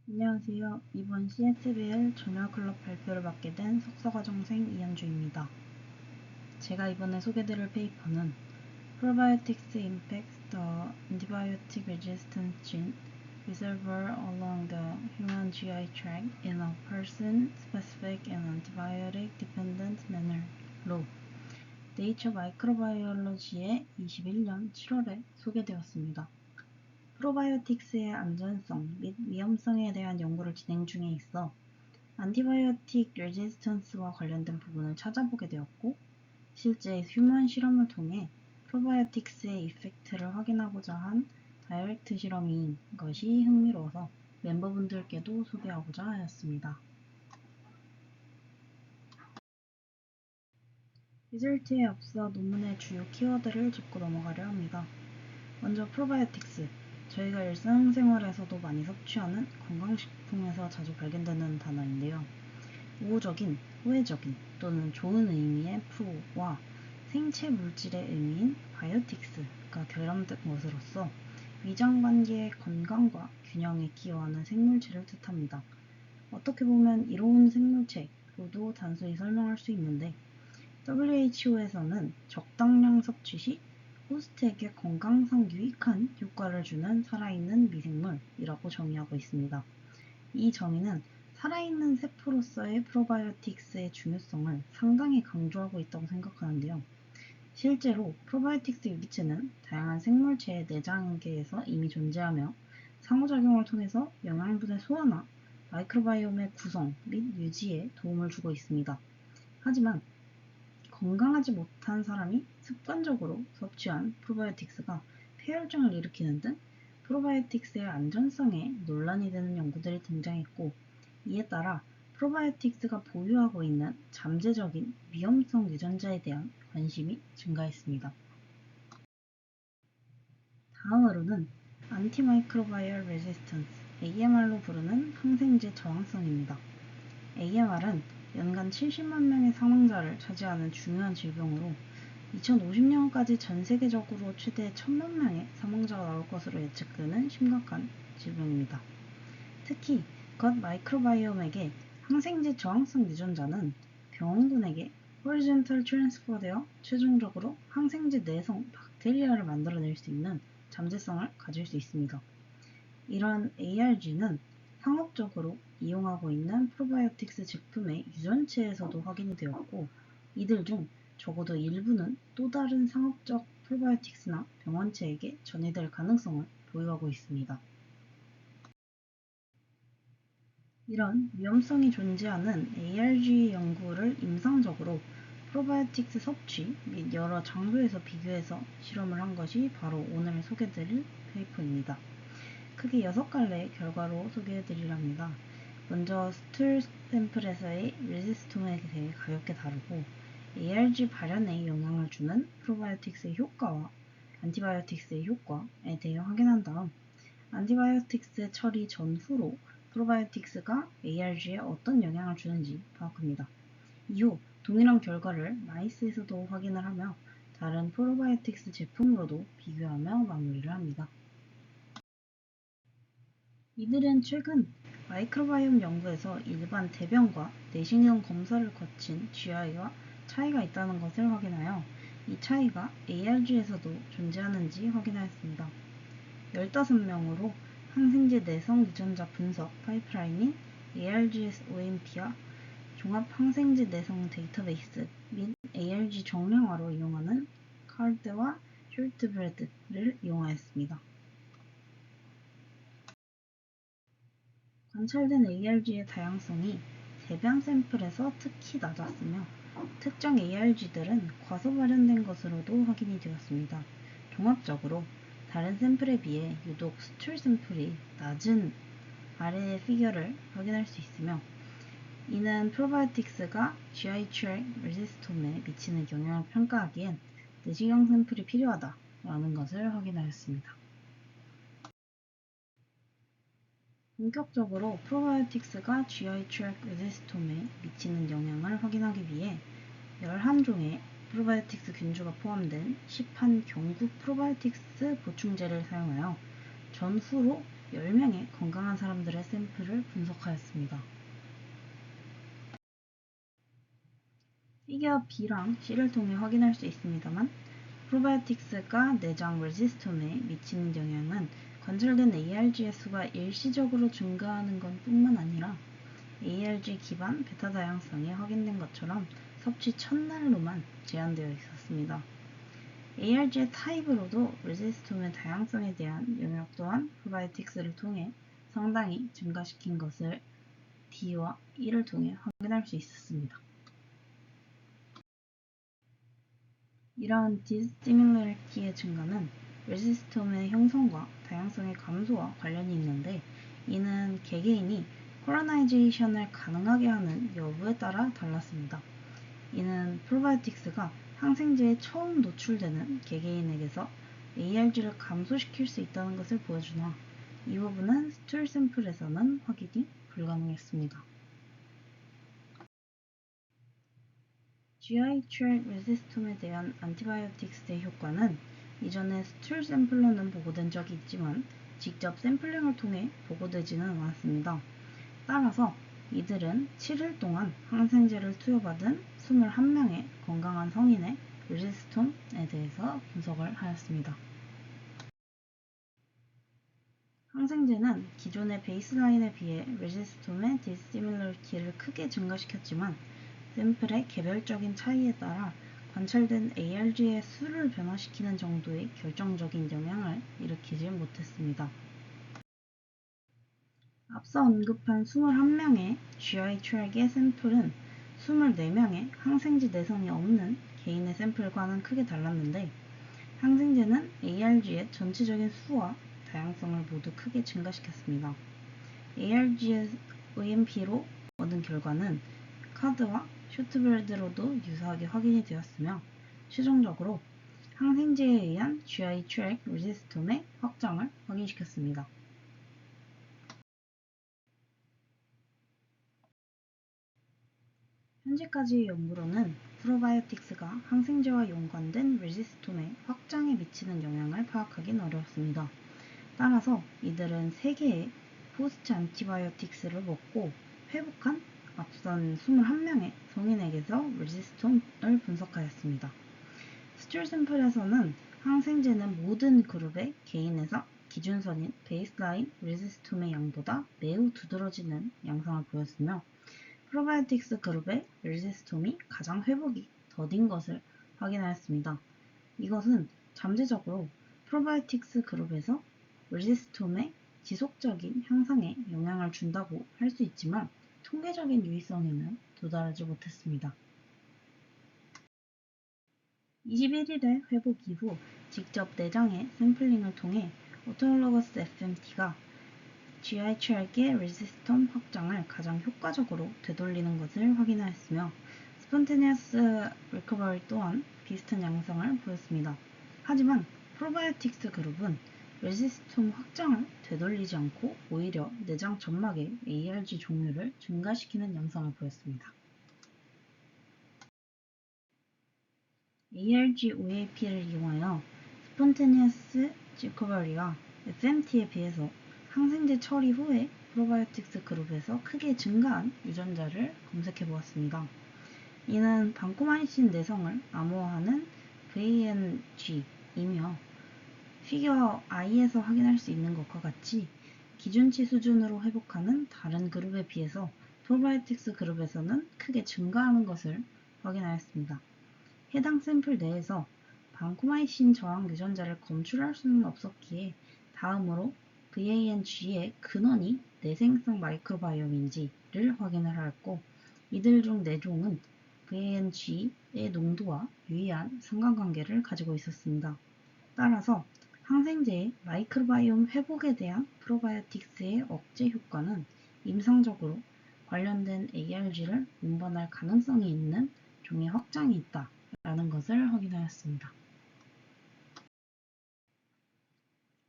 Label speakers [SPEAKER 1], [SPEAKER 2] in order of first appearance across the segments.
[SPEAKER 1] 안녕하세요. 이번 CSBL 전혈클럽 발표를 맡게 된 석사과정생 이현주입니다. 제가 이번에 소개드릴 페이퍼는 Probiotics Impacts the Antibiotic Resistance Gene Reservoir along the Human GI Tract in a Person-Specific and Antibiotic-Dependent Manner로 네이처 마이크로바이올로지의 21년 7월에 소개되었습니다. 프로바이오틱스의 안전성 및 위험성에 대한 연구를 진행 중에 있어 안티바이오틱 레지스턴스와 관련된 부분을 찾아보게 되었고, 실제 휴먼 실험을 통해 프로바이오틱스의 이펙트를 확인하고자 한 다이렉트 실험인 것이 흥미로워서 멤버분들께도 소개하고자 하였습니다. 리절트에 앞서 논문의 주요 키워드를 짚고 넘어가려 합니다. 먼저 프로바이오틱스, 저희가 일상생활에서도 많이 섭취하는 건강식품에서 자주 발견되는 단어인데요. 우호적인, 호혜적인 또는 좋은 의미의 프로와 생체 물질의 의미인 바이오틱스가 결합된 것으로서 위장관계의 건강과 균형에 기여하는 생물체를 뜻합니다. 어떻게 보면 이로운 생물체로도 단순히 설명할 수 있는데 WHO에서는 적당량 섭취 시 호스트에게 건강상 유익한 효과를 주는 살아있는 미생물이라고 정의하고 있습니다. 이 정의는 살아있는 세포로서의 프로바이오틱스의 중요성을 상당히 강조하고 있다고 생각하는데요. 실제로 프로바이오틱스 유기체는 다양한 생물체의 내장계에서 이미 존재하며 상호작용을 통해서 영양분의 소화나 마이크로바이옴의 구성 및 유지에 도움을 주고 있습니다. 하지만 건강하지 못한 사람이 습관적으로 섭취한 프로바이오틱스가 폐혈증을 일으키는 등 프로바이오틱스의 안전성에 논란이 되는 연구들이 등장했고, 이에 따라 프로바이오틱스가 보유하고 있는 잠재적인 위험성 유전자에 대한 관심이 증가했습니다. 다음으로는 안티마이크로바이얼 레지스턴스, AMR로 부르는 항생제 저항성입니다. AMR은 연간 70만 명의 사망자를 차지하는 중요한 질병으로 2050년까지 전 세계적으로 최대 1000만 명의 사망자가 나올 것으로 예측되는 심각한 질병입니다. 특히 겉 마이크로바이옴에게 항생제 저항성 유전자는 병원군에게 호리존털 트랜스퍼되어 최종적으로 항생제 내성 박테리아를 만들어낼 수 있는 잠재성을 가질 수 있습니다. 이러한 ARG는 상업적으로 이용하고 있는 프로바이오틱스 제품의 유전체에서도 확인이 되었고, 이들 중 적어도 일부는 또 다른 상업적 프로바이오틱스나 병원체에게 전이될 가능성을 보유하고 있습니다. 이런 위험성이 존재하는 ARG 연구를 임상적으로 프로바이오틱스 섭취 및 여러 장소에서 비교해서 실험을 한 것이 바로 오늘 소개드릴 페이퍼입니다. 크게 6갈래의 결과로 소개해드리려 합니다. 먼저 스툴 샘플에서의 레지스톰에 대해 가볍게 다루고, ARG 발현에 영향을 주는 프로바이오틱스의 효과와 안티바이오틱스의 효과에 대해 확인한 다음, 안티바이오틱스 처리 전후로 프로바이오틱스가 ARG에 어떤 영향을 주는지 파악합니다. 이후 동일한 결과를 마이스에서도 확인을 하며 다른 프로바이오틱스 제품으로도 비교하며 마무리를 합니다. 이들은 최근 마이크로바이옴 연구에서 일반 대변과 내시경 검사를 거친 GI와 차이가 있다는 것을 확인하여 이 차이가 ARG에서도 존재하는지 확인하였습니다. 15명으로 항생제 내성 유전자 분석 파이프라인인 ARGS-OMP와 종합 항생제 내성 데이터베이스 및 ARG 정량화로 이용하는 카르드와 숄트브레드를 이용하였습니다. 관찰된 ARG의 다양성이 대변 샘플에서 특히 낮았으며 특정 ARG들은 과소 발현된 것으로도 확인이 되었습니다. 종합적으로 다른 샘플에 비해 유독 스툴 샘플이 낮은 아래의 피겨를 확인할 수 있으며, 이는 프로바이오틱스가 GI 트랙 레지스톰에 미치는 영향을 평가하기엔 내시경 샘플이 필요하다라는 것을 확인하였습니다. 본격적으로 프로바이오틱스가 GI 트랙 레지스톰에 미치는 영향을 확인하기 위해 11종의 프로바이오틱스 균주가 포함된 시판 경구 프로바이오틱스 보충제를 사용하여 전후로 10명의 건강한 사람들의 샘플을 분석하였습니다. 피겨 B랑 C를 통해 확인할 수 있습니다만 프로바이오틱스가 내장 레지스톰에 미치는 영향은 관찰된 ARG의 수가 일시적으로 증가하는 것 뿐만 아니라 ARG 기반 베타 다양성이 확인된 것처럼 섭취 첫날로만 제한되어 있었습니다. ARG의 타입으로도 레지스톰의 다양성에 대한 영역 또한 프로바이오틱스를 통해 상당히 증가시킨 것을 D와 E를 통해 확인할 수 있었습니다. 이러한 디스티뮬러리티의 증가는 레지스톰의 형성과 다양성의 감소와 관련이 있는데 이는 개개인이 콜로나이제이션을 가능하게 하는 여부에 따라 달랐습니다. 이는 프로바이오틱스가 항생제에 처음 노출되는 개개인에게서 ARG를 감소시킬 수 있다는 것을 보여주나 이 부분은 스툴 샘플에서는 확인이 불가능했습니다. GI 트랙 레지스톰에 대한 안티바이오틱스의 효과는 이전에 스툴 샘플로는 보고된 적이 있지만 직접 샘플링을 통해 보고되지는 않았습니다. 따라서 이들은 7일 동안 항생제를 투여받은 21명의 건강한 성인의 레지스톰에 대해서 분석을 하였습니다. 항생제는 기존의 베이스라인에 비해 레지스톰의 디스티뮬러리티를 크게 증가시켰지만 샘플의 개별적인 차이에 따라 관찰된 ARG의 수를 변화시키는 정도의 결정적인 영향을 일으키지 못했습니다. 앞서 언급한 21명의 GI 트랙의 샘플은 24명의 항생제 내성이 없는 개인의 샘플과는 크게 달랐는데 항생제는 ARG의 전체적인 수와 다양성을 모두 크게 증가시켰습니다. ARG의 EMP로 얻은 결과는 카드와 쇼트브레드로도 유사하게 확인이 되었으며 최종적으로 항생제에 의한 GI 트랙 레지스톰의 확장을 확인시켰습니다. 현재까지의 연구로는 프로바이오틱스가 항생제와 연관된 레지스톰의 확장에 미치는 영향을 파악하긴 어려웠습니다. 따라서 이들은 3개의 포스트 안티바이오틱스를 먹고 회복한 앞선 21명의 성인에게서 레지스톰을 분석하였습니다. 스툴 샘플에서는 항생제는 모든 그룹의 개인에서 기준선인 베이스라인 레지스톰의 양보다 매우 두드러지는 양상을 보였으며 프로바이오틱스 그룹의 레지스톰이 가장 회복이 더딘 것을 확인하였습니다. 이것은 잠재적으로 프로바이오틱스 그룹에서 레지스톰의 지속적인 향상에 영향을 준다고 할 수 있지만 통계적인 유의성에는 도달하지 못했습니다. 21일의 회복 이후 직접 내장의 샘플링을 통해 오토로러거스 FMT가 GI 트랙의 레지스톰 확장을 가장 효과적으로 되돌리는 것을 확인하였으며 스폰테니어스 리커버리 또한 비슷한 양상을 보였습니다. 하지만 프로바이오틱스 그룹은 레지스톰 확장을 되돌리지 않고 오히려 내장 점막의 ARG 종류를 증가시키는 양상을 보였습니다. ARG OAP를 이용하여 스폰테니어스 리커버리와 FMT에 비해서 항생제 처리 후에 프로바이오틱스 그룹에서 크게 증가한 유전자를 검색해 보았습니다. 이는 반코마이신 내성을 암호화하는 VANG이며 피겨 I에서 확인할 수 있는 것과 같이 기준치 수준으로 회복하는 다른 그룹에 비해서 프로바이오틱스 그룹에서는 크게 증가하는 것을 확인하였습니다. 해당 샘플 내에서 반코마이신 저항 유전자를 검출할 수는 없었기에 다음으로 VANG의 근원이 내생성 마이크로바이옴인지를 확인을 하였고 이들 중 4종은 VANG의 농도와 유의한 상관관계를 가지고 있었습니다. 따라서 항생제의 마이크로바이옴 회복에 대한 프로바이오틱스의 억제 효과는 임상적으로 관련된 ARG를 운반할 가능성이 있는 종의 확장이 있다 라는 것을 확인하였습니다.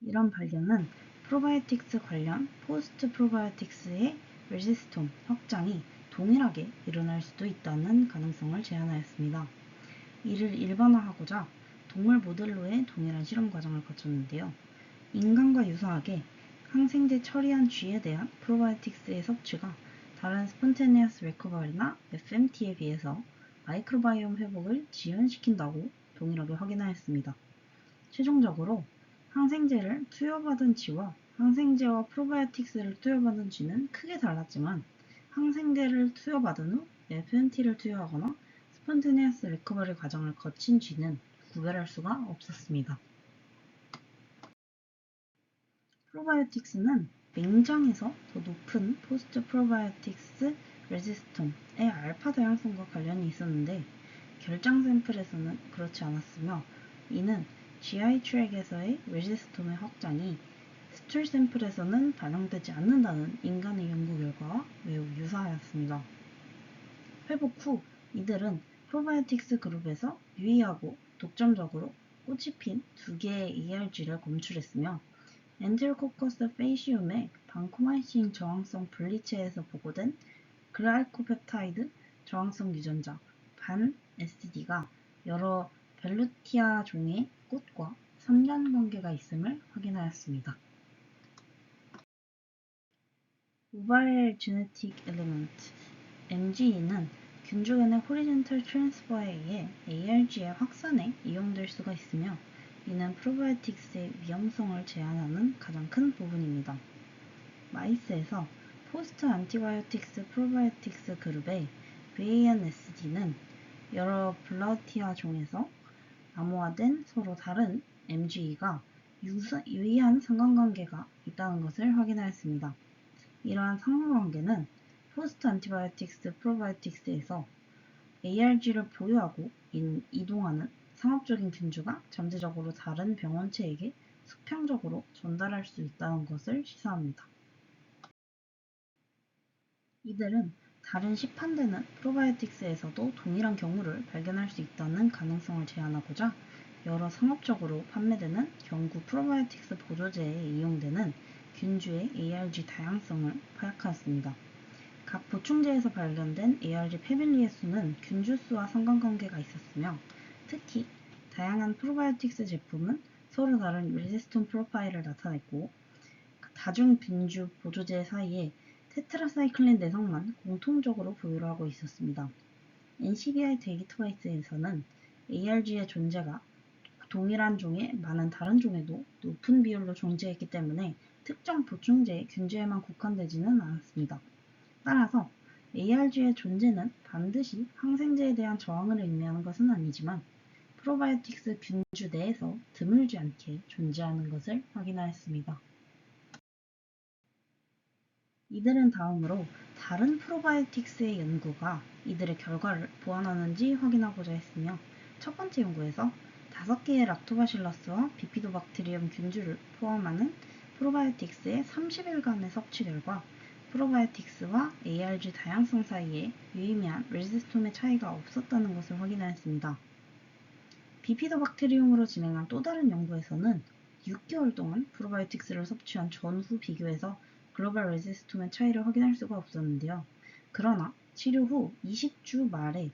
[SPEAKER 1] 이런 발견은 프로바이오틱스 관련 포스트 프로바이오틱스의 레지스톰 확장이 동일하게 일어날 수도 있다는 가능성을 제안하였습니다. 이를 일반화하고자 동물 모델로의 동일한 실험 과정을 거쳤는데요. 인간과 유사하게 항생제 처리한 쥐에 대한 프로바이오틱스의 섭취가 다른 스폰테니어스 리커버리나 FMT에 비해서 마이크로바이옴 회복을 지연시킨다고 동일하게 확인하였습니다. 최종적으로 항생제를 투여받은 쥐와 항생제와 프로바이오틱스를 투여받은 쥐는 크게 달랐지만 항생제를 투여받은 후 FMT를 투여하거나 스폰테니어스 리커버리 과정을 거친 쥐는 구별할 수가 없었습니다. 프로바이오틱스는 맹장에서 더 높은 포스트 프로바이오틱스 레지스톰의 알파 다양성과 관련이 있었는데 결장 샘플에서는 그렇지 않았으며 이는 GI 트랙에서의 레지스톰의 확장이 스툴 샘플에서는 반영되지 않는다는 인간의 연구 결과와 매우 유사하였습니다. 회복 후 이들은 프로바이오틱스 그룹에서 유의하고 독점적으로 꽃이 핀 2개의 ARG를 검출했으며 엔테로코커스 페이시움의 방코마이신 저항성 분리체에서 보고된 글라이코펩타이드 저항성 유전자 반-SD가 여러 벨루티아 종의 꽃과 삼단관계가 있음을 확인하였습니다. 모바일 제네틱 엘리먼트 MGE는 균주간의 호리젠털 트랜스퍼에 의해 ARG의 확산에 이용될 수가 있으며 이는 프로바이오틱스의 위험성을 제한하는 가장 큰 부분입니다. 마이스에서 포스트 안티바이오틱스 프로바이오틱스 그룹의 VAN-SD는 여러 블라우티아 종에서 암호화된 서로 다른 MGE가 유의한 상관관계가 있다는 것을 확인하였습니다. 이러한 상관관계는 포스트 안티바이오틱스 프로바이오틱스에서 ARG를 보유하고 이동하는 상업적인 균주가 잠재적으로 다른 병원체에게 수평적으로 전달할 수 있다는 것을 시사합니다. 이들은 다른 시판되는 프로바이오틱스에서도 동일한 경우를 발견할 수 있다는 가능성을 제한하고자 여러 상업적으로 판매되는 경구 프로바이오틱스 보조제에 이용되는 균주의 ARG 다양성을 파악하였습니다. 각 보충제에서 발견된 ARG 패밀리의 수는 균주 수와 상관관계가 있었으며 특히 다양한 프로바이오틱스 제품은 서로 다른 레지스톤 프로파일을 나타냈고 다중 균주 보조제 사이에 테트라사이클린 내성만 공통적으로 보유를 하고 있었습니다. NCBI 데이터베이스에서는 ARG의 존재가 동일한 종의 많은 다른 종에도 높은 비율로 존재했기 때문에 특정 보충제의 균주에만 국한되지는 않았습니다. 따라서 ARG의 존재는 반드시 항생제에 대한 저항을 의미하는 것은 아니지만 프로바이오틱스 균주 내에서 드물지 않게 존재하는 것을 확인하였습니다. 이들은 다음으로 다른 프로바이오틱스의 연구가 이들의 결과를 보완하는지 확인하고자 했으며 첫 번째 연구에서 5개의 락토바실러스와 비피도박테리움 균주를 포함하는 프로바이오틱스의 30일간의 섭취 결과 프로바이오틱스와 ARG 다양성 사이에 유의미한 레지스톰의 차이가 없었다는 것을 확인하였습니다. 비피도박테리움으로 진행한 또 다른 연구에서는 6개월 동안 프로바이오틱스를 섭취한 전후 비교해서 글로벌 레지스톰의 차이를 확인할 수가 없었는데요. 그러나 치료 후 20주 말에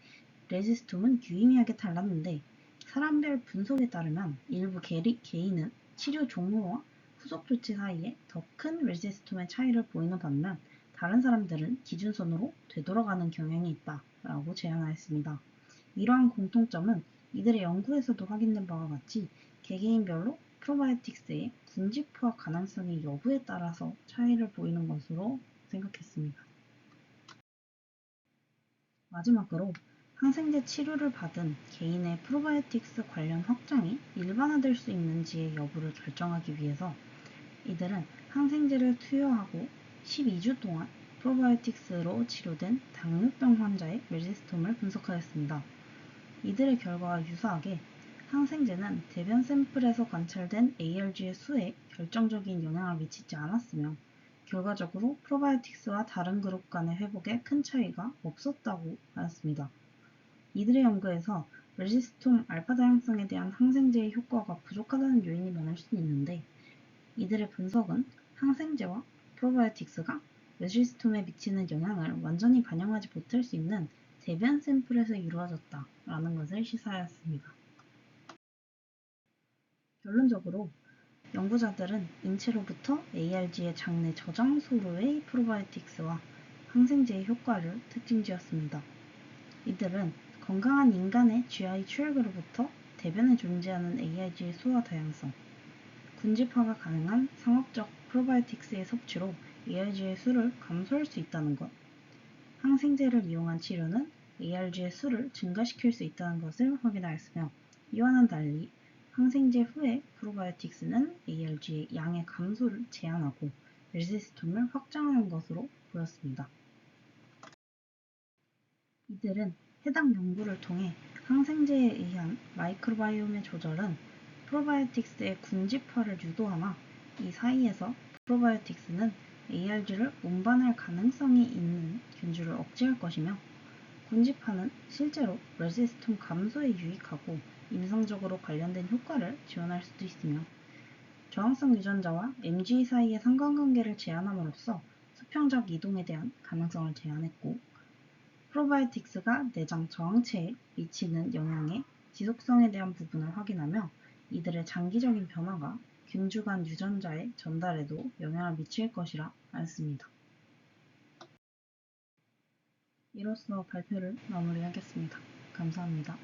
[SPEAKER 1] 레지스톰은 유의미하게 달랐는데 사람별 분석에 따르면 일부 개인은 치료 종료와 후속 조치 사이에 더 큰 레지스톰의 차이를 보이는 반면 다른 사람들은 기준선으로 되돌아가는 경향이 있다라고 제안하였습니다. 이러한 공통점은 이들의 연구에서도 확인된 바와 같이 개개인별로 프로바이오틱스의 군집화 가능성의 여부에 따라서 차이를 보이는 것으로 생각했습니다. 마지막으로 항생제 치료를 받은 개인의 프로바이오틱스 관련 확장이 일반화될 수 있는지의 여부를 결정하기 위해서 이들은 항생제를 투여하고 12주 동안 프로바이오틱스로 치료된 당뇨병 환자의 레지스톰을 분석하였습니다. 이들의 결과와 유사하게 항생제는 대변 샘플에서 관찰된 ARG의 수에 결정적인 영향을 미치지 않았으며 결과적으로 프로바이오틱스와 다른 그룹 간의 회복에 큰 차이가 없었다고 하였습니다. 이들의 연구에서 레지스톰 알파 다양성에 대한 항생제의 효과가 부족하다는 요인이 많을 수 있는데 이들의 분석은 항생제와 프로바이오틱스가 레지스톰에 미치는 영향을 완전히 반영하지 못할 수 있는 대변 샘플에서 이루어졌다라는 것을 시사하였습니다. 결론적으로 연구자들은 인체로부터 ARG의 장내 저장 소로의 프로바이오틱스와 항생제의 효과를 특징지었습니다. 이들은 건강한 인간의 GI 출혈으로부터 대변에 존재하는 ARG의 수와 다양성, 군집화가 가능한 상업적 프로바이오틱스의 섭취로 ARG의 수를 감소할 수 있다는 것, 항생제를 이용한 치료는 ARG의 수를 증가시킬 수 있다는 것을 확인하였으며, 이와는 달리 항생제 후의 프로바이오틱스는 ARG의 양의 감소를 제한하고 레지스톰을 확장하는 것으로 보였습니다. 이들은 해당 연구를 통해 항생제에 의한 마이크로바이옴의 조절은 프로바이오틱스의 군집화를 유도하나 이 사이에서 프로바이오틱스는 ARG를 운반할 가능성이 있는 균주를 억제할 것이며, 군집화는 실제로 레지스톰 감소에 유익하고 임상적으로 관련된 효과를 지원할 수도 있으며, 저항성 유전자와 MG 사이의 상관관계를 제한함으로써 수평적 이동에 대한 가능성을 제한했고, 프로바이오틱스가 내장 저항체에 미치는 영향의 지속성에 대한 부분을 확인하며, 이들의 장기적인 변화가 균주 간 유전자의 전달에도 영향을 미칠 것이라 하였습니다. 이로써 발표를 마무리하겠습니다. 감사합니다.